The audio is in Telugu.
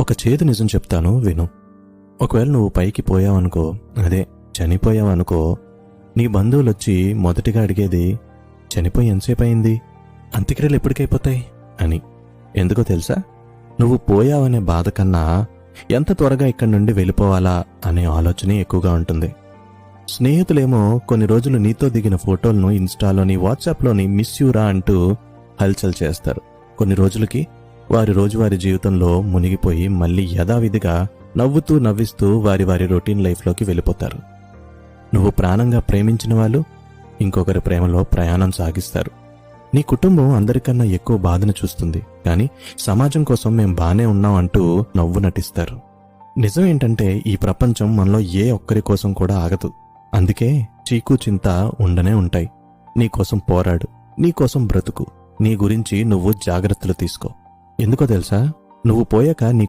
ఒక చేదు నిజం చెప్తాను విను. ఒకవేళ నువ్వు పైకి పోయావనుకో, అదే చనిపోయావనుకో, నీ బంధువులొచ్చి మొదటిగా అడిగేది చనిపోయి ఎంతసేపు అయింది, అంత్యక్రియలు ఎప్పటికైపోతాయి అని. ఎందుకో తెలుసా? నువ్వు పోయావనే బాధ కన్నా ఎంత త్వరగా ఇక్కడి నుండి వెళ్ళిపోవాలా అనే ఆలోచనే ఎక్కువగా ఉంటుంది. స్నేహితులేమో కొన్ని రోజులు నీతో దిగిన ఫోటోలను ఇన్స్టాలోని వాట్సాప్లోని మిస్ యూరా అంటూ హల్చల్ చేస్తారు. కొన్ని రోజులకి వారి రోజువారీ జీవితంలో మునిగిపోయి మళ్ళీ యథావిధిగా నవ్వుతూ నవ్విస్తూ వారి వారి రొటీన్ లైఫ్లోకి వెళ్ళిపోతారు. నువ్వు ప్రాణంగా ప్రేమించిన వాళ్ళు ఇంకొకరి ప్రేమలో ప్రయాణం సాగిస్తారు. నీ కుటుంబం అందరికన్నా ఎక్కువ బాధను చూస్తుంది, కానీ సమాజం కోసం మేం బానే ఉన్నాం అంటూ నవ్వు నటిస్తారు. నిజం ఏంటంటే ఈ ప్రపంచం మనలో ఏ ఒక్కరి కోసం కూడా ఆగదు. అందుకే చీకు చింత ఉండనే ఉంటాయి. నీకోసం పోరాడు, నీకోసం బ్రతుకు, నీ గురించి నువ్వు జాగ్రత్తలు తీసుకో. ఎందుకో తెలుసా? నువ్వు పోయాక నీ